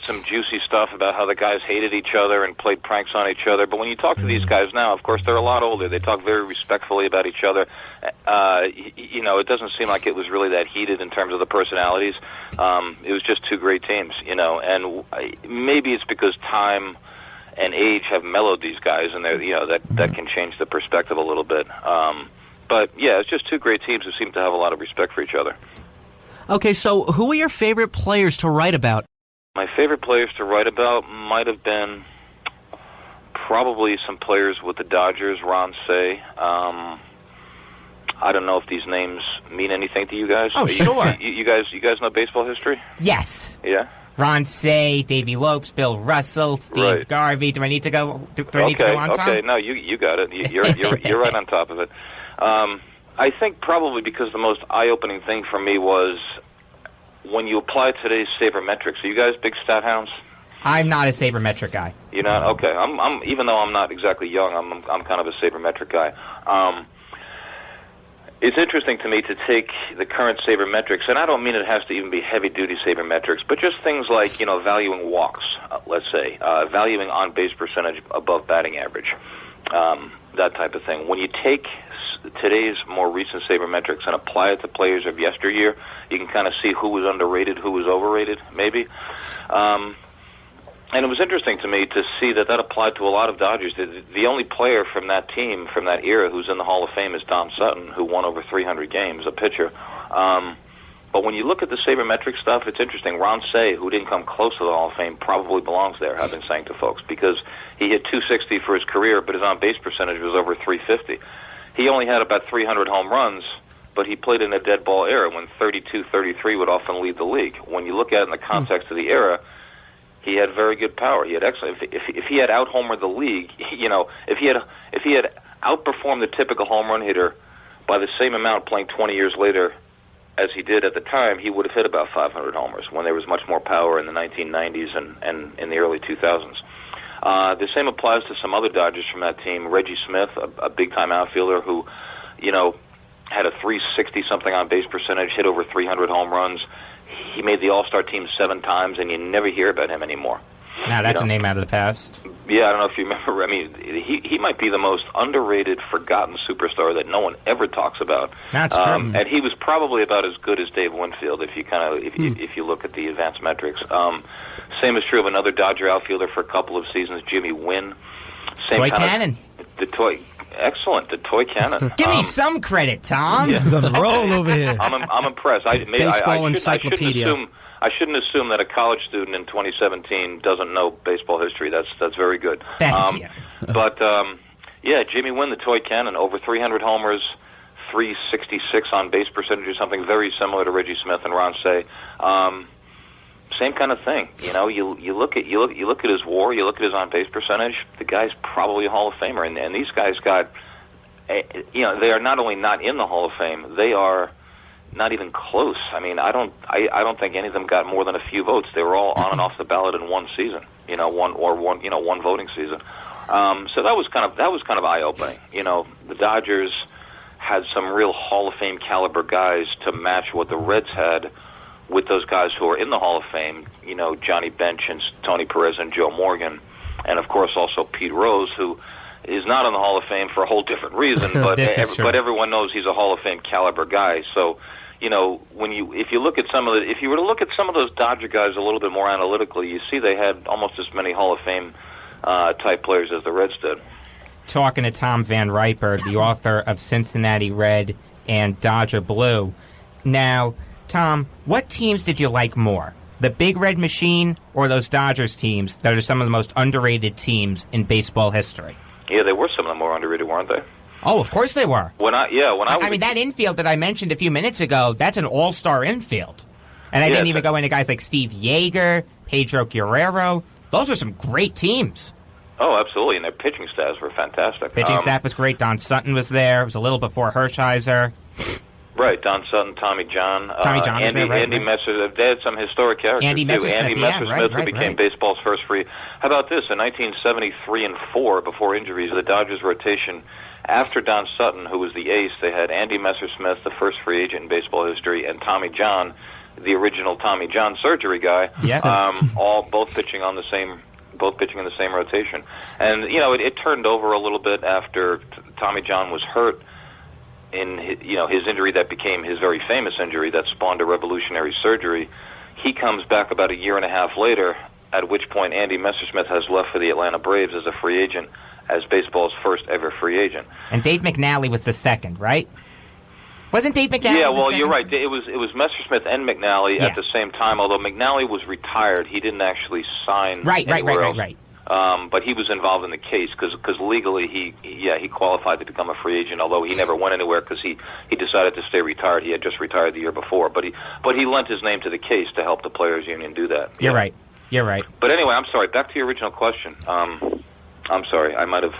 said some juicy stuff about how the guys hated each other and played pranks on each other. But when you talk to these guys now, of course, they're a lot older. They talk very respectfully about each other. It doesn't seem like it was really that heated in terms of the personalities. It was just two great teams, and maybe it's because time and age have mellowed these guys, and that can change the perspective a little bit. But yeah, it's just two great teams who seem to have a lot of respect for each other. Okay, so who are your favorite players to write about? My favorite players to write about might have been probably some players with the Dodgers, Ron Cey. I don't know if these names mean anything to you guys. Oh, sure. You guys know baseball history? Yes. Yeah. Ron Cey, Davey Lopes, Bill Russell, Steve Garvey. Do I need to go? Do I need to go on, Tom? Okay. No, you got it. You're right on top of it. I think probably because the most eye-opening thing for me was when you apply today's sabermetrics. Are you guys big stat hounds? I'm not a sabermetric guy. You're not? Okay. I'm even though I'm not exactly young, I'm kind of a sabermetric guy. It's interesting to me to take the current sabermetrics, and I don't mean it has to even be heavy-duty sabermetrics, but just things like, valuing walks, let's say, valuing on-base percentage above batting average, that type of thing. When you take today's more recent sabermetrics and apply it to players of yesteryear, you can kind of see who was underrated, who was overrated, maybe. And it was interesting to me to see that applied to a lot of Dodgers. The only player from that team, from that era, who's in the Hall of Fame is Don Sutton, who won over 300 games, a pitcher. But when you look at the sabermetric stuff, it's interesting. Ron Cey, who didn't come close to the Hall of Fame, probably belongs there, I've been saying to folks, because he hit .260 for his career, but his on-base percentage was over .350. He only had about 300 home runs, but he played in a dead ball era when 32, 33 would often lead the league. When you look at it in the context of the era, he had very good power. He had excellent. If he had out-homered the league, if he had outperformed the typical home run hitter by the same amount playing 20 years later as he did at the time, he would have hit about 500 homers when there was much more power in the 1990s and in the early 2000s. The same applies to some other Dodgers from that team. Reggie Smith, a big-time outfielder who, had a 360-something on-base percentage, hit over 300 home runs. He made the All-Star team 7 times, and you never hear about him anymore. Now that's a name out of the past. Yeah, I don't know if you remember. I mean, he might be the most underrated, forgotten superstar that no one ever talks about. That's true. And he was probably about as good as Dave Winfield if you look at the advanced metrics. Same is true of another Dodger outfielder for a couple of seasons, Jimmy Wynn. Toy Cannon. Excellent, the Toy Cannon. Give me some credit, Tom. Yeah. He's on a roll over here. I'm impressed. Baseball encyclopedia. I shouldn't assume that a college student in 2017 doesn't know baseball history. That's very good. Thank you. But Jimmy Wynn, the Toy Cannon, over 300 homers, 366 on base percentage, or something very similar to Reggie Smith and Ron Cey. Same kind of thing. You look at his WAR, you look at his on base percentage. The guy's probably a Hall of Famer, and these guys got, they are not only not in the Hall of Fame, they are not even close. I mean, I don't think any of them got more than a few votes. They were all on and off the ballot in one season. One voting season. So that was kind of eye opening. The Dodgers had some real Hall of Fame caliber guys to match what the Reds had with those guys who are in the Hall of Fame, Johnny Bench and Tony Perez and Joe Morgan, and of course also Pete Rose, who is not in the Hall of Fame for a whole different reason, but everyone knows he's a Hall of Fame caliber guy. So, if you were to look at some of those Dodger guys a little bit more analytically, you see they had almost as many Hall of Fame type players as the Reds did. Talking to Tom Van Riper, the author of Cincinnati Red and Dodger Blue. Now, Tom, what teams did you like more? The Big Red Machine or those Dodgers teams that are some of the most underrated teams in baseball history? Yeah, they were some of the more underrated, weren't they? Oh, of course they were. I mean, that infield that I mentioned a few minutes ago, that's an all-star infield. And I didn't even go into guys like Steve Yeager, Pedro Guerrero. Those were some great teams. Oh, absolutely, and their pitching staffs were fantastic. Pitching staff was great. Don Sutton was there. It was a little before Hershiser. Right, Don Sutton, Tommy John. Was there, right? Andy Messer. They had some historic characters, Andy too. Messersmith, who became baseball's first free. How about this? In 1973 and 4, before injuries, the Dodgers rotation, after Don Sutton, who was the ace, they had Andy Messersmith, the first free agent in baseball history, and Tommy John, the original Tommy John surgery guy. Yeah. Both pitching in the same rotation. And it turned over a little bit after Tommy John was hurt in his injury that became his very famous injury that spawned a revolutionary surgery. He comes back about a year and a half later, at which point Andy Messersmith has left for the Atlanta Braves as a free agent, as baseball's first ever free agent. And Dave McNally was the second, right? Wasn't Dave McNally Yeah, the well, second? you're right. It was Messersmith and McNally at the same time, although McNally was retired. He didn't actually sign anywhere else. Right. But he was involved in the case because legally he qualified to become a free agent, although he never went anywhere because he decided to stay retired. He had just retired the year before, but he lent his name to the case to help the players' union do that. You're right. But anyway, I'm sorry. Back to your original question. I'm sorry. I might have.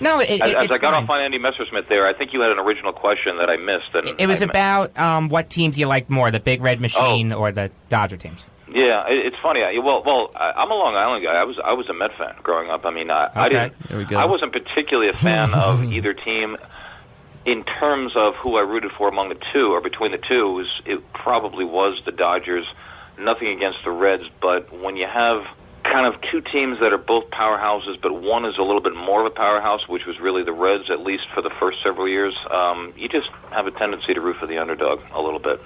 No, as I got fine. off on Andy Messersmith there, I think you had an original question that I missed. And it was about what teams you like more, the Big Red Machine or the Dodger teams. Yeah, it's funny. I'm a Long Island guy. I was a Met fan growing up. I mean, I didn't. There we go. I wasn't particularly a fan of either team. In terms of who I rooted for among the two, or between the two, it probably was the Dodgers. Nothing against the Reds, but when you have kind of two teams that are both powerhouses, but one is a little bit more of a powerhouse, which was really the Reds, at least for the first several years, you just have a tendency to root for the underdog a little bit.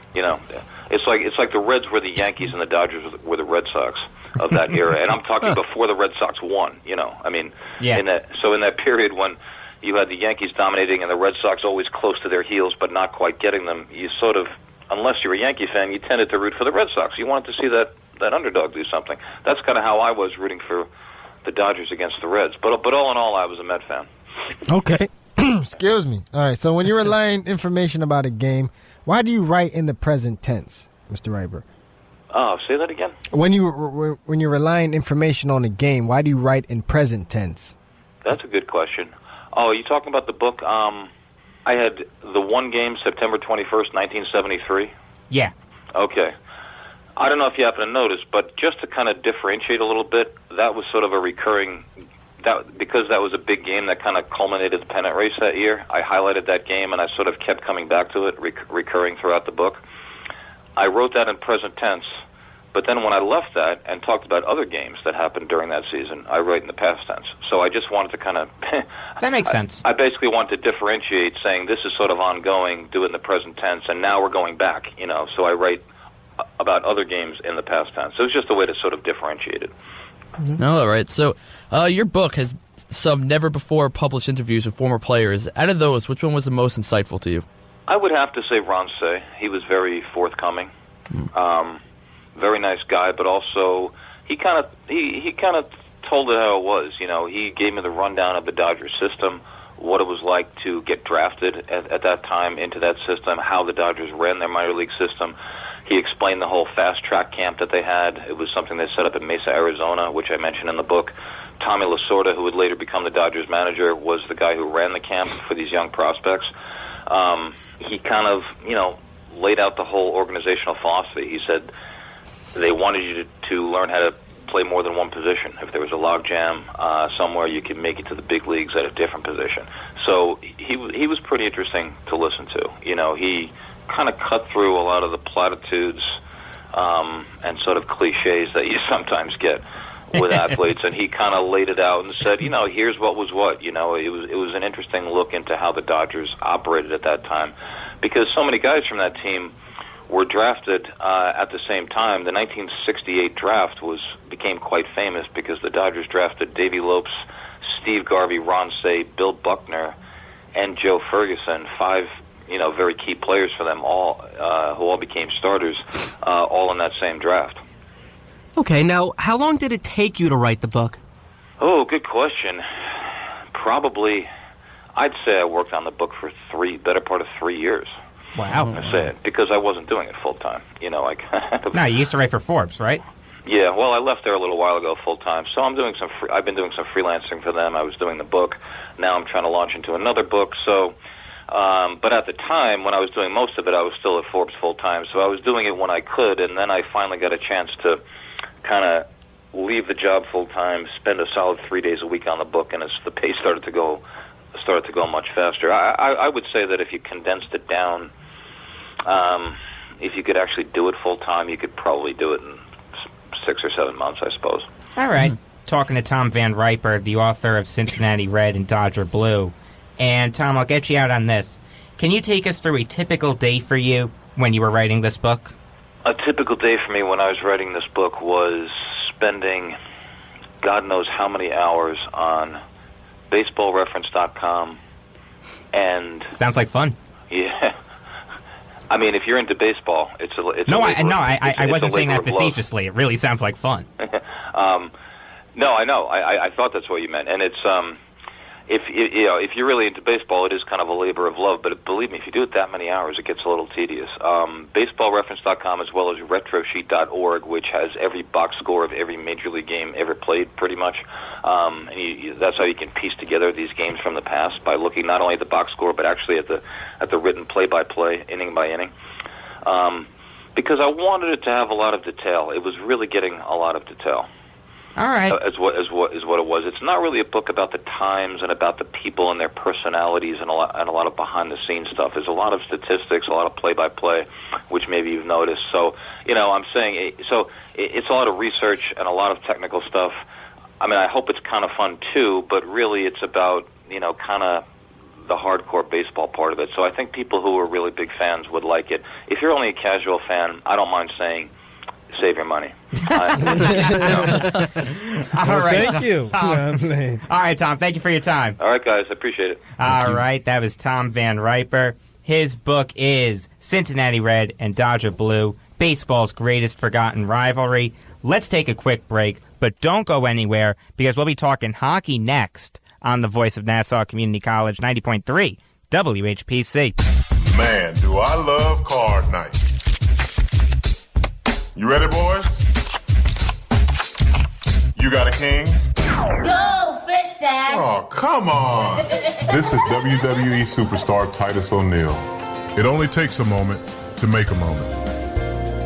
It's like the Reds were the Yankees and the Dodgers were the Red Sox of that era, and I'm talking before the Red Sox won. I mean, in that period when you had the Yankees dominating and the Red Sox always close to their heels but not quite getting them, you sort of, unless you're a Yankee fan, you tended to root for the Red Sox. You wanted to see that underdog do something. That's kind of how I was rooting for the Dodgers against the Reds. But all in all, I was a Met fan. Okay. Excuse me. All right, so when you're relaying information about a game, why do you write in the present tense, Mr. Reiber? Oh, say that again? When you're relying information on a game, why do you write in present tense? That's a good question. Oh, are you talking about the book? I had the one game, September 21st, 1973. Yeah. Okay. I don't know if you happen to notice, but just to kind of differentiate a little bit, that was sort of a recurring, because that was a big game that kind of culminated the pennant race that year. I highlighted that game, and I sort of kept coming back to it, recurring throughout the book. I wrote that in present tense, but then when I left that and talked about other games that happened during that season, I write in the past tense. So I just wanted to kind of... That makes sense. I basically wanted to differentiate, saying this is sort of ongoing, do it in the present tense, and now we're going back, so I write about other games in the past tense. So it's just a way to sort of differentiate it. All right. So your book has some never-before-published interviews with former players. Out of those, which one was the most insightful to you? I would have to say Ron Say. He was very forthcoming. Very nice guy, but also he kind of told it how it was. He gave me the rundown of the Dodgers system, what it was like to get drafted at that time into that system, how the Dodgers ran their minor league system. He explained the whole fast track camp that they had. It was something they set up in Mesa, Arizona, which I mentioned in the book. Tommy Lasorda, who would later become the Dodgers manager, was the guy who ran the camp for these young prospects. He kind of, laid out the whole organizational philosophy. He said they wanted you to learn how to play more than one position. If there was a logjam somewhere, you could make it to the big leagues at a different position. So he was pretty interesting to listen to. He kind of cut through a lot of the platitudes and sort of cliches that you sometimes get with athletes, and he kind of laid it out and said, here's what was what. It was an interesting look into how the Dodgers operated at that time, because so many guys from that team were drafted at the same time. The 1968 draft became quite famous because the Dodgers drafted Davey Lopes, Steve Garvey, Ron Say, Bill Buckner, and Joe Ferguson, five very key players for them all, who all became starters, all in that same draft. Okay, now, how long did it take you to write the book? Oh, good question. Probably, I'd say I worked on the book for better part of 3 years. Wow. I say it, because I wasn't doing it full time. No, you used to write for Forbes, right? Yeah, well, I left there a little while ago full time, so I've been doing some freelancing for them. I was doing the book. Now I'm trying to launch into another book, so... but at the time, when I was doing most of it, I was still at Forbes full-time, so I was doing it when I could, and then I finally got a chance to kind of leave the job full-time, spend a solid 3 days a week on the book, and the pace started to go much faster. I would say that if you condensed it down, if you could actually do it full time, you could probably do it in 6 or 7 months, I suppose. All right. Talking to Tom Van Riper, the author of Cincinnati Red and Dodger Blue. And, Tom, I'll get you out on this. Can you take us through a typical day for you when you were writing this book? A typical day for me when I was writing this book was spending God knows how many hours on baseballreference.com. And sounds like fun. Yeah. I mean, if you're into baseball, it's I wasn't saying that facetiously. It really sounds like fun. No, I know. I thought that's what you meant. And it's if you're really into baseball, it is kind of a labor of love. But believe me, if you do it that many hours, it gets a little tedious. Baseballreference.com as well as retrosheet.org, which has every box score of every major league game ever played, pretty much. And that's how you can piece together these games from the past by looking not only at the box score but actually at the written play-by-play, inning by inning. Because I wanted it to have a lot of detail. It was really getting a lot of detail. All right. Is what it was. It's not really a book about the times and about the people and their personalities and a lot of behind-the-scenes stuff. There's a lot of statistics, a lot of play-by-play, which maybe you've noticed. So, I'm saying, it's a lot of research and a lot of technical stuff. I mean, I hope it's kind of fun, too, but really it's about, kind of the hardcore baseball part of it. So I think people who are really big fans would like it. If you're only a casual fan, I don't mind saying, save your money. All right. Thank you. All right, Tom. Thank you for your time. All right, guys. I appreciate it. All right. That was Tom Van Riper. His book is Cincinnati Red and Dodger Blue, Baseball's Greatest Forgotten Rivalry. Let's take a quick break, but don't go anywhere because we'll be talking hockey next on the Voice of Nassau Community College 90.3 WHPC. Man, do I love card night. You ready, boys? You got a king? Go, fish, Dad! Oh, come on! This is WWE superstar Titus O'Neil. It only takes a moment to make a moment.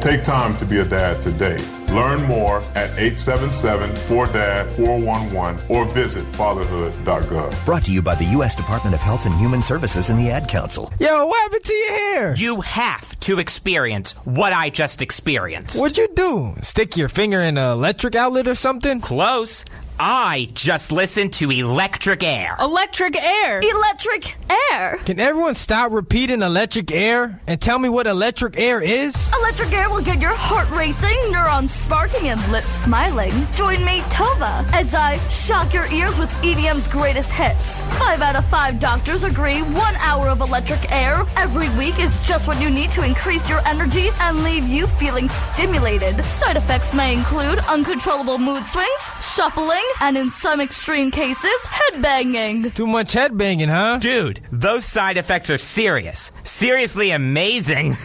Take time to be a dad today. Learn more at 877-4DAD-411 or visit fatherhood.gov. Brought to you by the U.S. Department of Health and Human Services and the Ad Council. Yo, what happened to your hair? You have to experience what I just experienced. What'd you do? Stick your finger in an electric outlet or something? Close. I just listened to Electric Air. Electric air! Electric air! Can everyone stop repeating electric air and tell me what electric air is? Electric air will get your heart racing, neurons sparking, and lips smiling. Join me, Tova, as I shock your ears with EDM's greatest hits. 5 out of 5 doctors agree 1 hour of electric air every week is just what you need to increase your energy and leave you feeling stimulated. Side effects may include uncontrollable mood swings, shuffling, and in some extreme cases, headbanging. Too much headbanging, huh? Dude, those side effects are serious. Seriously amazing.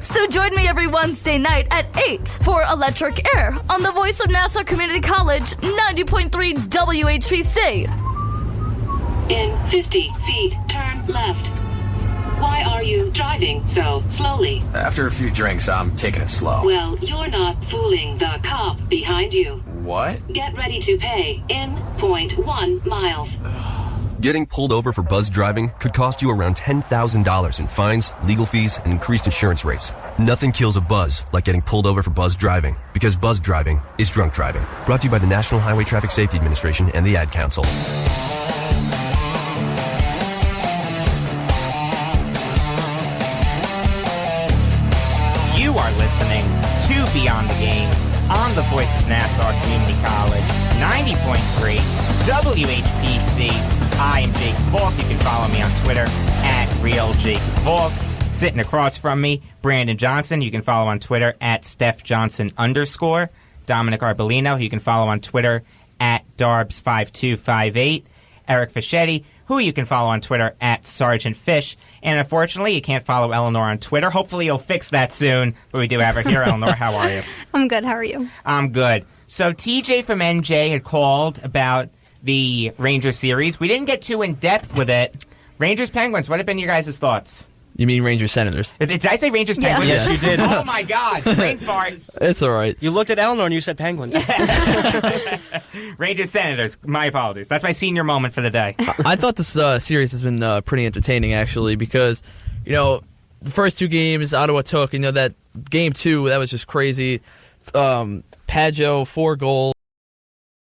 So join me every Wednesday night at 8 for Electric Air on the Voice of Nassau Community College 90.3 WHPC. In 50 feet, turn left. Why are you driving so slowly? After a few drinks, I'm taking it slow. Well, you're not fooling the cop behind you. What? Get ready to pay in 0.1 miles. Getting pulled over for buzz driving could cost you around $10,000 in fines, legal fees, and increased insurance rates. Nothing kills a buzz like getting pulled over for buzz driving, because buzz driving is drunk driving. Brought to you by the National Highway Traffic Safety Administration and the Ad Council. You are listening to Beyond the Game on the Voice of Nassau Community College 90.3 WHPC. I am Jake Volk. You can follow me on Twitter at RealJakeVolk. Sitting across from me, Brandon Johnson. You can follow on Twitter at StephJohnson_. Dominic Arbolino, who you can follow on Twitter at Darbs5258. Eric Fischetti, who you can follow on Twitter at Sergeant Fish. And unfortunately, you can't follow Eleanor on Twitter. Hopefully, you'll fix that soon. But we do have her here. Eleanor, how are you? I'm good. How are you? I'm good. So TJ from NJ had called about the Rangers series. We didn't get too in-depth with it. Rangers-Penguins, what have been your guys' thoughts? You mean Rangers Senators? Did I say Rangers Penguins? Yes, you did. Oh my God, brain farts. It's all right. You looked at Eleanor and you said Penguins. Rangers Senators. My apologies. That's my senior moment for the day. I thought this series has been pretty entertaining, actually, because, the first two games Ottawa took, that game 2, that was just crazy. Pageau, 4 goals.